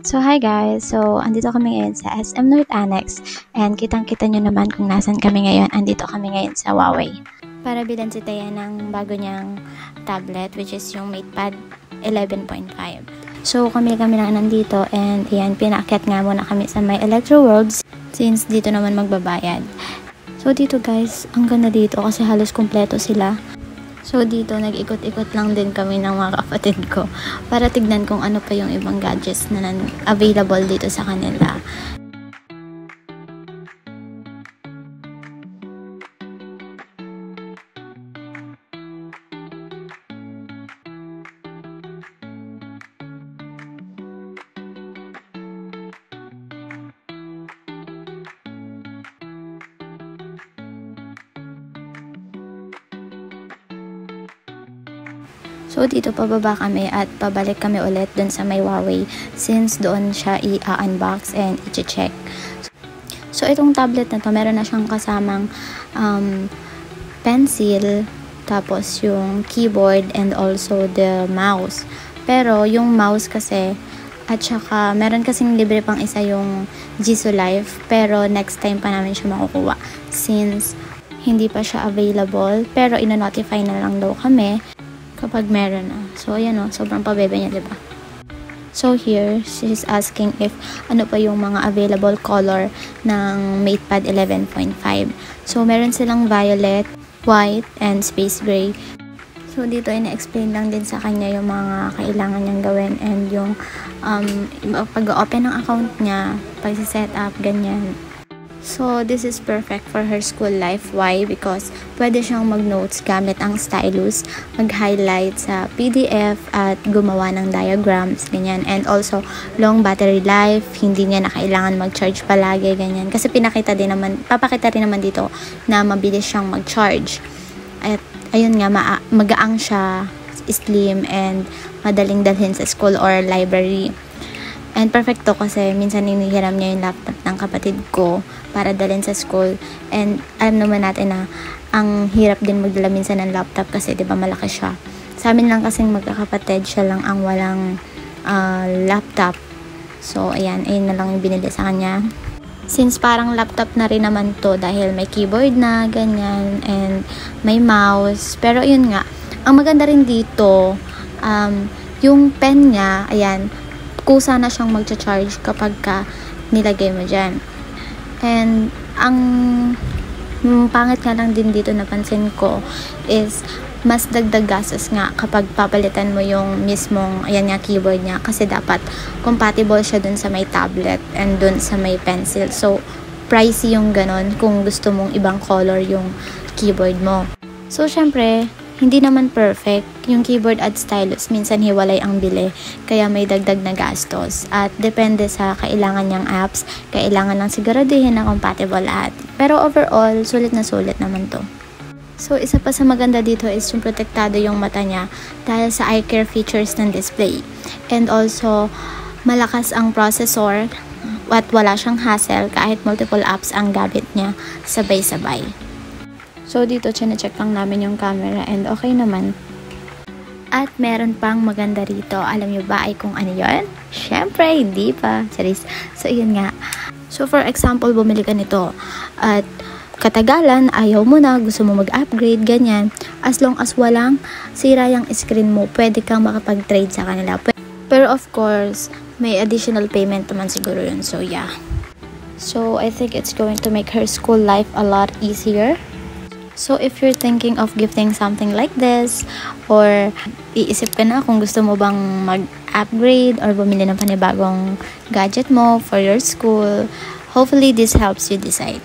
So hi guys, so andito kami ngayon sa SM North Annex and kitang-kita nyo naman kung nasan kami ngayon. Andito kami ngayon sa Huawei para bilhan si Taya ng bago niyang tablet which is yung MatePad 11.5. So kami na nandito and yan, pinaakyat nga muna kami sa may Electro Worlds since dito naman magbabayad. So dito guys, ang ganda dito kasi halos kumpleto sila. So dito, nag-ikot-ikot lang din kami ng mga kapatid ko para tignan kung ano pa yung ibang gadgets na available dito sa kanila. So dito pababa kami at pabalik kami ulit dun sa may Huawei since doon siya i-unbox and i-check. So itong tablet na to, meron na siyang kasamang pencil, tapos yung keyboard and also the mouse. Pero yung mouse kasi at saka meron kasing libre pang isa yung Jisoo Life, pero next time pa namin siya makukuha since hindi pa siya available, pero ino-notify na lang daw kami kapag meron na. So, ayan o, sobrang pabebe niya, diba? So, here, she's asking if ano pa yung mga available color ng MatePad 11.5. So, meron silang violet, white, and space gray. So, dito, ina-explain lang din sa kanya yung mga kailangan niyang gawin and yung pag-open ng account niya, pag-set up, ganyan. So, this is perfect for her school life. Why? Because pwede siyang mag-notes gamit ang stylus, mag-highlight sa PDF at gumawa ng diagrams, ganyan. And also, long battery life, hindi niya na kailangan mag-charge palagi, ganyan. Kasi papakita rin naman dito na mabilis siyang mag-charge. At ayun nga, magaang siya, slim, and madaling dalhin sa school or library. And perfect to kasi minsan hinihiram niya yung laptop ng kapatid ko para dalhin sa school. And alam naman natin na ang hirap din magdala minsan ng laptop kasi 'di ba malaki siya. Sa amin lang kasing magkakapatid, siya lang ang walang laptop. So ayan na lang yung binili sa kanya. Since parang laptop na rin naman to dahil may keyboard na, ganyan, and may mouse. Pero yun nga, ang maganda rin dito, yung pen niya, ayan, kusa na siyang mag-charge kapag nilagay mo dyan. And ang pangit nga lang din dito napansin ko is mas dagdag gastos nga kapag papalitan mo yung mismong keyboard niya kasi dapat compatible siya dun sa may tablet and dun sa may pencil. So pricey yung ganon kung gusto mong ibang color yung keyboard mo. So syempre hindi naman perfect yung keyboard at stylus, minsan hiwalay ang bili kaya may dagdag na gastos at depende sa kailangan niyang apps, kailangan lang siguraduhin na compatible lahat. Pero overall, sulit na sulit naman to. So isa pa sa maganda dito is yung protektado yung mata niya dahil sa eye care features ng display. And also, malakas ang processor at wala siyang hassle kahit multiple apps ang gamit niya sabay-sabay. So, dito, chine-check lang namin yung camera and okay naman. At meron pang maganda rito. Alam nyo ba ay kung ano yun? Syempre, hindi pa. Charis. So, yun nga. So, for example, bumili ka nito. At katagalan, ayaw mo na, gusto mo mag-upgrade, ganyan. As long as walang sira yung screen mo, pwede kang makapag-trade sa kanila. Pero of course, may additional payment naman siguro yun. So, yeah. So, I think it's going to make her school life a lot easier. So, if you're thinking of gifting something like this, or iisip ka na kung gusto mo bang mag-upgrade or bumili ng panibagong gadget mo for your school, hopefully this helps you decide.